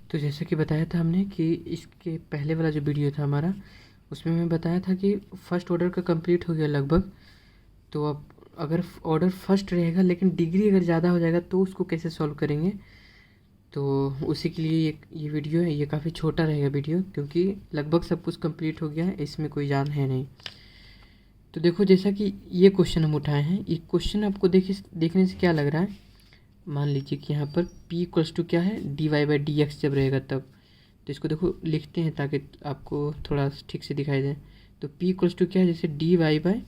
तो जैसे कि बताया था हमने कि इसके पहले वाला जो वीडियो था हमारा, उसमें मैं बताया था कि फर्स्ट ऑर्डर का कंप्लीट हो गया लगभग। तो अब अगर ऑर्डर फर्स्ट रहेगा लेकिन डिग्री अगर ज़्यादा हो जाएगा तो उसको कैसे सॉल्व करेंगे, तो उसी के लिए ये वीडियो है। ये काफ़ी छोटा रहेगा वीडियो, क्योंकि लगभग सब कुछ कंप्लीट हो गया है, इसमें कोई जान है नहीं। तो देखो, जैसा कि ये क्वेश्चन हम उठाए हैं, ये क्वेश्चन आपको देखने से क्या लग रहा है। मान लीजिए कि यहाँ पर p इक्वल्स टू क्या है, D Y by D X जब रहेगा तब। तो इसको देखो लिखते हैं ताकि आपको थोड़ा ठीक से दिखाई दे। तो p इक्वल्स टू क्या है, जैसे D Y by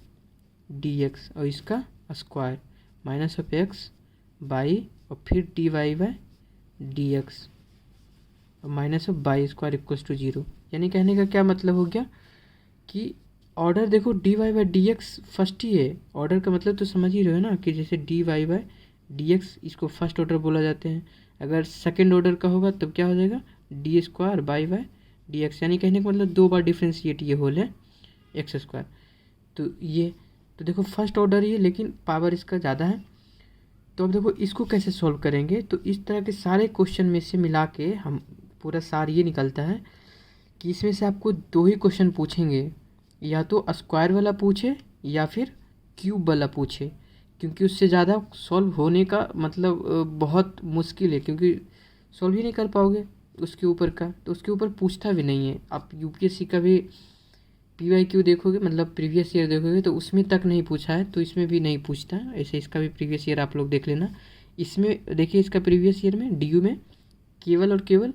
D X और इसका square minus of X by और फिर D Y by D X और minus of by square equals to zero. यानी कहने का क्या मतलब हो गया कि ऑर्डर देखो D Y by D X first ही है। ऑर्डर का मतलब तो समझ ही रहे हो ना, कि जैसे D Y by D X इसको फर्स्ट ऑर्डर बोला जाते हैं। अगर सेकेंड ऑर्डर का होगा तब क्या हो जाएगा, D square by by D x. यानी कहने का मतलब दो बार डिफ्रेंशिएट ये होल है एक्स स्क्वायर। तो ये तो देखो फर्स्ट ऑर्डर ही है लेकिन पावर इसका ज़्यादा है। तो अब देखो इसको कैसे सॉल्व करेंगे। तो इस तरह के सारे क्वेश्चन में से मिला के हम पूरा सार ये निकलता है कि इसमें से आपको दो ही क्वेश्चन पूछेंगे, या तो स्क्वायर वाला पूछे या फिर क्यूब वाला पूछे, क्योंकि उससे ज़्यादा सॉल्व होने का मतलब बहुत मुश्किल है, क्योंकि सॉल्व ही नहीं कर पाओगे उसके ऊपर का। तो उसके ऊपर पूछता भी नहीं है। आप यूपीएससी का भी पीवाईक्यू देखोगे, मतलब प्रीवियस ईयर देखोगे, तो उसमें तक नहीं पूछा है, तो इसमें भी नहीं पूछता है। ऐसे इसका भी प्रीवियस ईयर आप लोग देख लेना। इसमें देखिए, इसका प्रीवियस ईयर में डीयू में केवल और केवल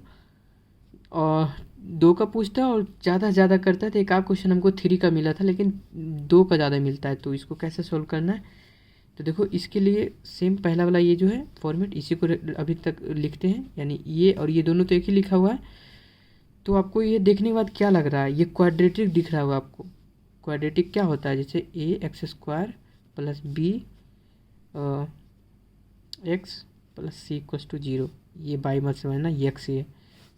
और दो का पूछता है, और ज़्यादा से ज़्यादा करता है तो एक आध क्वेश्चन हमको थ्री का मिला था, लेकिन दो का ज़्यादा मिलता है। तो इसको कैसे सॉल्व करना है, तो देखो इसके लिए सेम पहला वाला ये जो है फॉर्मेट, इसी को अभी तक लिखते हैं। यानी ये और ये दोनों तो एक ही लिखा हुआ है। तो आपको ये देखने के बाद क्या लग रहा है, ये क्वाड्रेटिक दिख रहा होगा आपको। क्वाड्रेटिक क्या होता है, जैसे A X square plus B X plus C equals to zero. ये बाई मत समझना, ये एक्स है।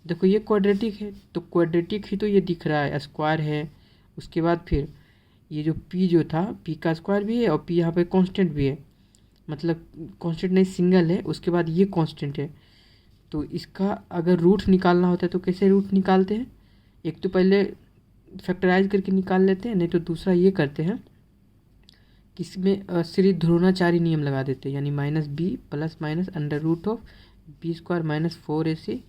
देखो ये क्वाड्रेटिक है, तो क्वाड्रेटिक ही तो ये दिख रहा है, स्क्वायर है। उसके बाद फिर ये जो p जो था, p का स्क्वायर भी है और p यहाँ पे कांस्टेंट भी है, मतलब कांस्टेंट नहीं सिंगल है। उसके बाद ये कांस्टेंट है। तो इसका अगर रूट निकालना होता है तो कैसे रूट निकालते हैं, एक तो पहले फैक्टराइज करके निकाल लेते हैं, नहीं तो दूसरा ये करते हैं कि इसमें श्री ध्रुवाचारी नियम लगा देते हैं। यानी minus B plus minus under root of B square minus 4ac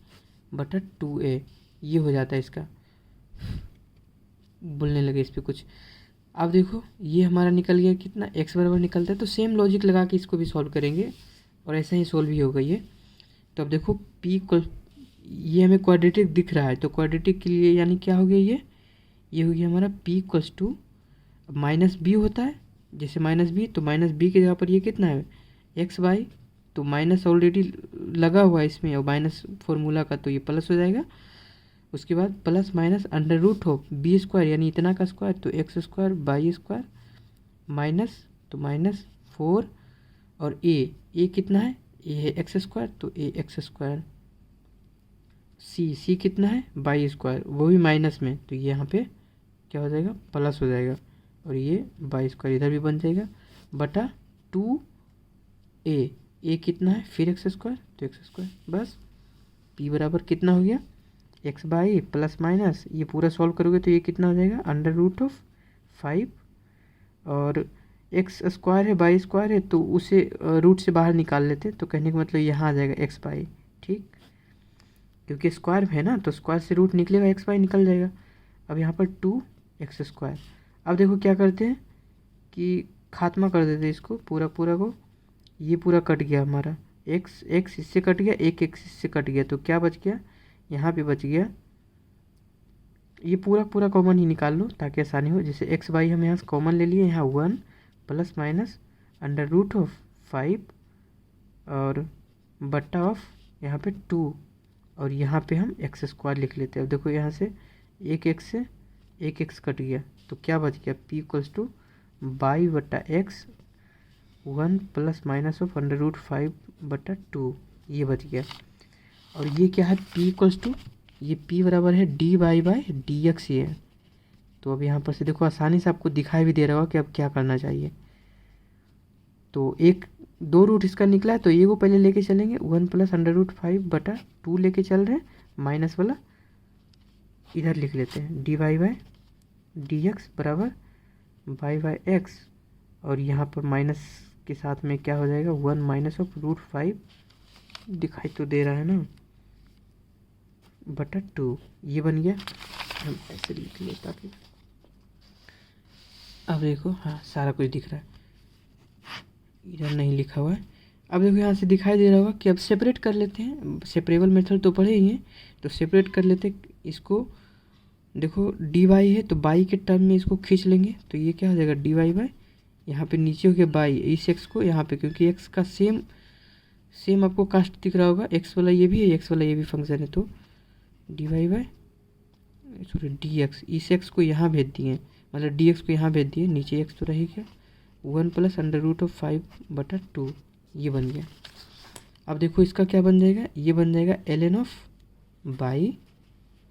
बटा 2a। ये हो जाता है इसका। बोलने लगे इस पर कुछ। अब देखो ये हमारा निकल गया कितना, x बराबर निकलता है। तो सेम लॉजिक लगा के इसको भी सॉल्व करेंगे और ऐसा ही सॉल्व ही होगा ये। तो अब देखो p को, ये हमें क्वाड्रेटिक दिख रहा है, तो क्वाड्रेटिक के लिए यानी क्या हो गया, ये हो गया हमारा p equals to minus B होता है। जैसे माइनस बी, तो माइनस बी की जगह पर ये कितना है एक्स बाई, तो माइनस ऑलरेडी लगा हुआ है इसमें और माइनस फॉर्मूला का, तो ये प्लस हो जाएगा। उसके बाद प्लस माइनस अंडर रूट हो बी स्क्वायर, यानी इतना का स्क्वायर, तो x square by square minus, तो माइनस 4 और ए कितना है, ए है एक्स स्क्वायर, तो ए एक्स स्क्वायर। सी कितना है बाई स्क्वायर, वो भी माइनस में, तो ये यहाँ पे क्या हो जाएगा प्लस हो जाएगा, और ये बाई स्क्वायर इधर भी बन जाएगा बटा 2a कितना है फिर एक्स स्क्वायर, तो एक्स स्क्वायर। बस p बराबर कितना हो गया एक्स बाई प्लस माइनस, ये पूरा सॉल्व करोगे तो ये कितना हो जाएगा अंडर रूट ऑफ 5, और एक्स स्क्वायर है बाई स्क्वायर है तो उसे रूट से बाहर निकाल लेते, तो कहने का मतलब यहाँ आ जाएगा एक्स बाई। ठीक, क्योंकि स्क्वायर है ना, तो स्क्वायर से रूट निकलेगा, एक्स बाई निकल जाएगा। अब यहाँ पर 2x स्क्वायर। अब देखो क्या करते हैं कि खात्मा कर देते हैं इसको पूरा को। ये पूरा कट गया हमारा, x इससे कट गया, एक x इससे कट गया, तो क्या बच गया, यहाँ पे बच गया, ये पूरा कॉमन ही निकाल लो ताकि आसानी हो। जैसे एक्स बाई हम यहाँ से कॉमन ले लिए, यहाँ 1 plus minus under root of 5 और बट्टा ऑफ यहाँ पे 2, और यहाँ पे हम एक्स स्क्वायर लिख लेते हैं। अब देखो यहाँ से एक एक्स से एक एक्स कट गया, तो क्या बच गया p इक्वल्स टू बाई बट्टा x 1 plus minus of under root 5 बट्टा 2, ये बच गया। और ये क्या है p इक्वल्स टू, ये p बराबर है D Y by D x ये है। तो अब यहाँ पर से देखो आसानी से आपको दिखाई भी दे रहा होगा कि अब क्या करना चाहिए। तो एक दो रूट इसका निकला है, तो ये को पहले लेके चलेंगे 1 प्लस अंडर रूट 5 बटा 2 लेके चल रहे हैं, माइनस वाला इधर लिख लेते हैं, dy बाई डी एक्स बराबर वाई बाई एक्स, और यहाँ पर माइनस के साथ में क्या हो जाएगा 1 माइनस ऑफ रूट 5, दिखाई तो दे रहा है ना, बटा 2। ये बन गया। हम ऐसे लिख लें ताकि अब देखो, हाँ सारा कुछ दिख रहा है, इधर नहीं लिखा हुआ है। अब देखो यहाँ से दिखाई दे रहा होगा कि अब सेपरेट कर लेते हैं, सेपरेबल मेथड तो पढ़े ही हैं, तो सेपरेट कर लेते इसको। देखो डी वाई है तो बाई के टर्म में इसको खींच लेंगे, तो ये क्या हो जाएगा डी वाई बाई, यहाँ पे नीचे हो गया बाई, इस एक्स को यहाँ पे, क्योंकि एक्स का सेम आपको कास्ट दिख रहा होगा, एक्स वाला ये भी है, एक्स वाला ये भी फंक्शन है, तो d Y by sorry d x, इस एक्स को यहाँ भेज दिए, मतलब डी एक्स को यहाँ भेज दिए, नीचे एक्स तो रही क्या 1 प्लस अंडर रूट ऑफ 5 बटा 2, ये बन गया। अब देखो इसका क्या बन जाएगा, ये बन जाएगा एल एन ऑफ बाई,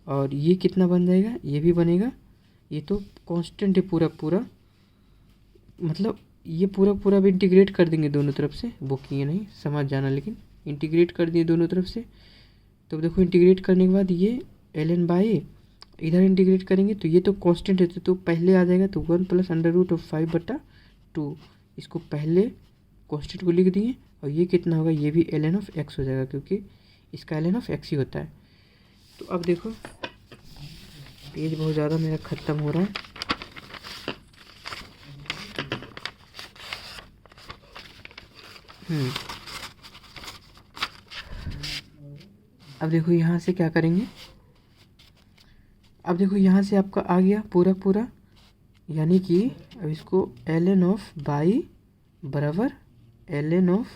और ये कितना बन जाएगा, ये भी बनेगा, ये तो कांस्टेंट है पूरा पूरा, मतलब ये पूरा पूरा भी इंटीग्रेट कर देंगे दोनों तरफ से, वो किए नहीं समझ जाना, लेकिन इंटीग्रेट कर दिए दोनों तरफ से। तो देखो इंटीग्रेट करने के बाद ये एल एन बाई इधर इंटीग्रेट करेंगे तो ये तो कांस्टेंट है, तो पहले आ जाएगा, तो 1 प्लस अंडर रूट ऑफ 5 बटा 2, इसको पहले कांस्टेंट को लिख दिए, और ये कितना होगा, ये भी एल एन ऑफ एक्स हो जाएगा, क्योंकि इसका एल एन ऑफ एक्स ही होता है। तो अब देखो पेज बहुत ज़्यादा मेरा ख़त्म हो रहा है, अब देखो यहाँ से क्या करेंगे, अब देखो यहाँ से आपका आ गया पूरा पूरा, यानी कि अब इसको एल एन ऑफ बाई बराबर एल एन ऑफ,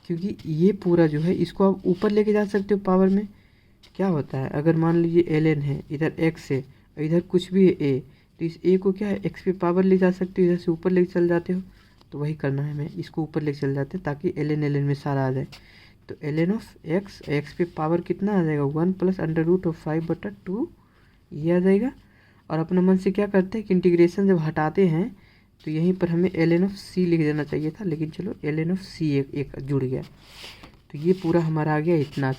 क्योंकि ये पूरा जो है इसको आप ऊपर लेके जा सकते हो पावर में। क्या होता है अगर मान लीजिए एल एन है, इधर एक्स है और इधर कुछ भी है ए, तो इस ए को क्या है एक्स पे पावर ले जा सकते हो, इधर से ऊपर लेके चल जाते हो, तो वही करना है हमें, इसको ऊपर लेके चल जाते हैं ताकि एल एन में सारा आ जाए। तो एल एन ऑफ एक्स पे पावर कितना आ जाएगा 1 प्लस अंडर रूट ऑफ 5 बटा 2, ये आ जाएगा। और अपना मन से क्या करते हैं कि इंटीग्रेशन जब हटाते हैं तो यहीं पर हमें एल एन ऑफ सी लिख देना चाहिए था, लेकिन चलो एल एन ऑफ सी एक जुड़ गया, तो ये पूरा हमारा आ गया इतना।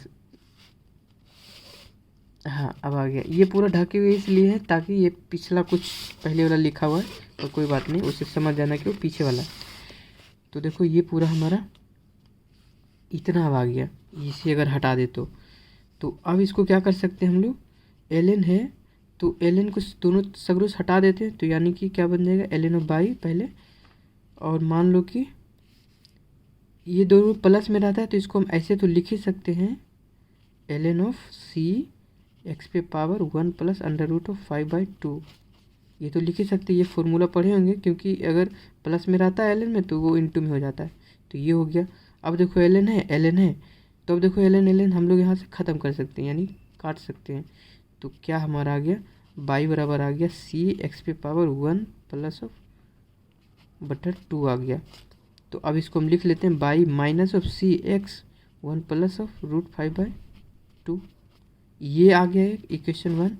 हाँ अब आ गया, ये पूरा ढके हुए इसलिए है ताकि ये पिछला कुछ पहले वाला लिखा हुआ है, और कोई बात नहीं, उसे समझ जाना कि वो पीछे वाला। तो देखो ये पूरा हमारा इतना अब आ गया, इसे अगर हटा दे तो अब इसको क्या कर सकते हैं हम लोग, एल एन है तो एल एन को दोनों सगरों से हटा देते हैं, तो यानी कि क्या बन जाएगा एल एन ऑफ बाई पहले, और मान लो कि ये दोनों प्लस में रहता है तो इसको हम ऐसे तो लिख ही सकते हैं, L N of C x पे power 1 plus under root of 5 by 2, ये तो लिख ही सकते हैं, ये फॉर्मूला पढ़े होंगे, क्योंकि अगर प्लस में रहता है एल एन में तो वो इनटू में हो जाता है, तो ये हो गया। अब देखो एल एन है, तो अब देखो एल एन हम लोग यहाँ से ख़त्म कर सकते हैं, यानी काट सकते हैं, तो क्या हमारा आ गया बाई बराबर आ गया सी एक्स पे पावर 1 प्लस ऑफ बटर 2 आ गया। तो अब इसको हम लिख लेते हैं y minus of C x 1 plus of root 5 by 2, ये आ गया है इक्वेशन 1।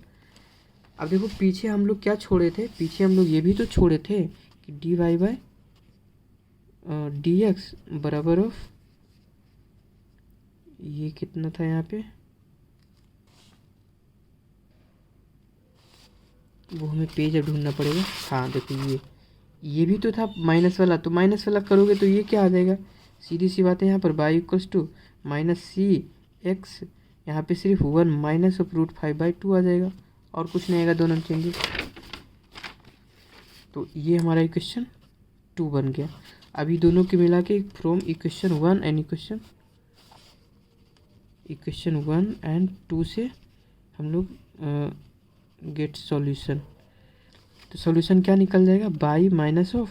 अब देखो पीछे हम लोग क्या छोड़े थे, पीछे हम लोग ये भी तो छोड़े थे कि d Y by D x बराबर ऑफ, ये कितना था यहाँ पे, वो हमें पेज अब ढूंढना पड़ेगा। हाँ देखो ये भी तो था माइनस वाला, तो माइनस वाला करोगे तो ये क्या आ जाएगा, सीधी सी बात है, यहाँ पर y equals to minus c x, यहाँ पे सिर्फ 1 माइनस ऑफ रूट 5 बाई 2 आ जाएगा, और कुछ नहीं आएगा, दोनों चेंजेस। तो ये हमारा इक्वेशन 2 बन गया। अभी दोनों के मिला के from equation 1 and equation 1 and 2 से हम लोग गेट सॉल्यूशन, तो सॉल्यूशन क्या निकल जाएगा, y minus of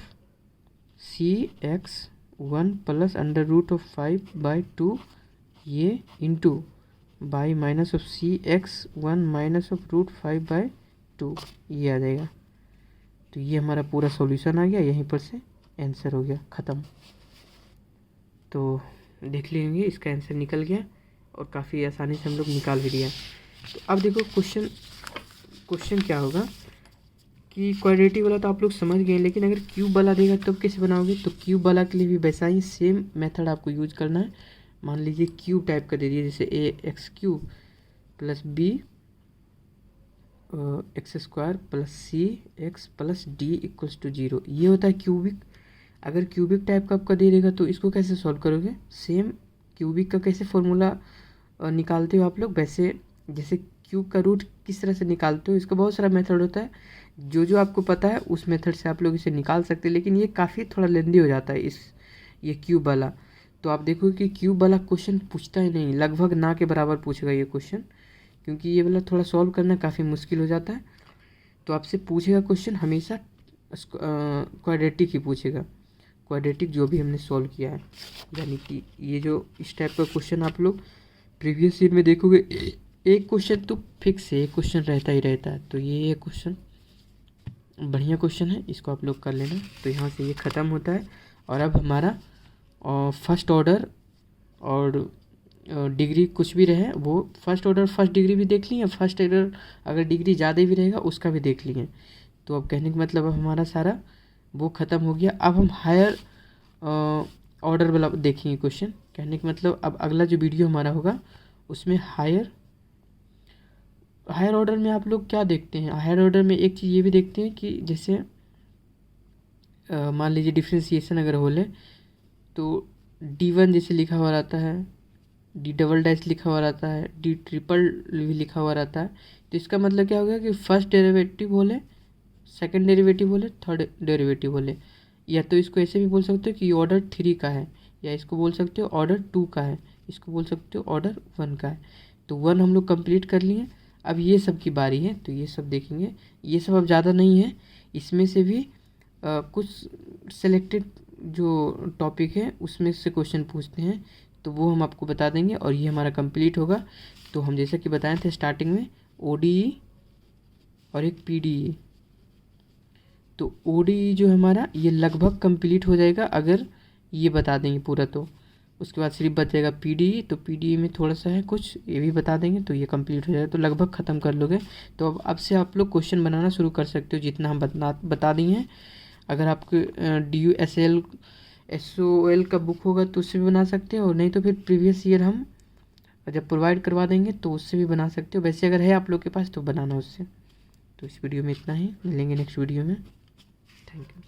C x 1 plus under root of 5 by 2, ये into y minus of C x 1 minus of root 5 by 2, ये आ जाएगा। तो ये हमारा पूरा सॉल्यूशन आ गया, यहीं पर से आंसर हो गया ख़त्म। तो देख लेंगे इसका आंसर निकल गया, और काफ़ी आसानी से हम लोग निकाल भी लिया। तो अब देखो क्वेश्चन क्या होगा कि क्वाड्रेटिक वाला तो आप लोग समझ गए, लेकिन अगर क्यूब वाला देगा तब कैसे बनाओगे, तो क्यूब वाला के लिए भी वैसा ही सेम मेथड आपको यूज करना है। मान लीजिए क्यूब टाइप का दे दिया, जैसे A X cube plus B X square plus C X plus D equals to 0, ये होता है क्यूबिक। अगर क्यूबिक टाइप का आपका दे देगा तो इसको कैसे सॉल्व करोगे, सेम क्यूबिक का कैसे फॉर्मूला निकालते हो आप लोग, वैसे जैसे क्यूब का रूट किस तरह से निकालते हो, इसका बहुत सारा मेथड होता है, जो जो आपको पता है उस मेथड से आप लोग इसे निकाल सकते हैं, लेकिन ये काफ़ी थोड़ा लेंदी हो जाता है ये क्यूब वाला। तो आप देखोगे कि क्यूब वाला क्वेश्चन पूछता ही नहीं, लगभग ना के बराबर पूछेगा ये क्वेश्चन, क्योंकि ये वाला थोड़ा सॉल्व करना काफ़ी मुश्किल हो जाता है। तो आपसे पूछेगा क्वेश्चन हमेशा क्वाड्रेटिक ही पूछेगा, क्वाड्रेटिक जो भी हमने सॉल्व किया है, यानी कि ये जो इस टाइप का क्वेश्चन आप लोग प्रीवियस ईयर में देखोगे, एक क्वेश्चन तो फिक्स है, एक क्वेश्चन रहता ही रहता है। तो ये क्वेश्चन बढ़िया क्वेश्चन है, इसको आप लोग कर लेना। तो यहाँ से ये ख़त्म होता है और अब हमारा फर्स्ट ऑर्डर और डिग्री कुछ भी रहे वो फर्स्ट ऑर्डर फर्स्ट डिग्री भी देख लिए, फर्स्ट ऑर्डर अगर डिग्री ज़्यादा भी रहेगा उसका भी देख लिए। तो अब कहने का मतलब अब हमारा सारा वो ख़त्म हो गया। अब हम हायर ऑर्डर वाला देखेंगे क्वेश्चन। कहने का मतलब अब अगला जो वीडियो हमारा होगा उसमें हायर ऑर्डर में आप लोग क्या देखते हैं, हायर ऑर्डर में एक चीज़ ये भी देखते हैं कि जैसे मान लीजिए डिफ्रेंसिएशन अगर हो ले तो D1 जैसे लिखा हुआ रहता है, D डबल डैश लिखा हुआ रहता है, D ट्रिपल भी लिखा हुआ रहता है। तो इसका मतलब क्या होगा कि फर्स्ट डेरिवेटिव बोले, सेकंड डेरिवेटिव बोले, थर्ड डेरिवेटिव बोले, या तो इसको ऐसे भी बोल सकते हो कि ऑर्डर 3 का है, या इसको बोल सकते हो ऑर्डर 2 का है, इसको बोल सकते हो ऑर्डर 1 का है। तो 1 हम लोग कंप्लीट कर लिए, अब ये सब की बारी है, तो ये सब देखेंगे। ये सब अब ज़्यादा नहीं है, इसमें से भी कुछ सेलेक्टेड जो टॉपिक है उसमें से क्वेश्चन पूछते हैं, तो वो हम आपको बता देंगे और ये हमारा कंप्लीट होगा। तो हम जैसा कि बताए थे स्टार्टिंग में ODE और एक PDE, तो ODE जो हमारा ये लगभग कंप्लीट हो जाएगा अगर ये बता देंगे पूरा, तो उसके बाद सिर्फ बच जाएगा PDE। तो PDE में थोड़ा सा है कुछ, ये भी बता देंगे तो ये कंप्लीट हो जाएगा, तो लगभग ख़त्म कर लोगे। तो अब से आप लोग क्वेश्चन बनाना शुरू कर सकते हो जितना हम बता दिए हैं। अगर आपको DUSL SOL का बुक होगा तो उससे भी बना सकते हो, और नहीं तो फिर प्रीवियस ईयर हम जब प्रोवाइड करवा देंगे तो उससे भी बना सकते हो। वैसे अगर है आप लोग के पास तो बनाना उससे। तो इस वीडियो में इतना ही, मिलेंगे नेक्स्ट वीडियो में। Thank you.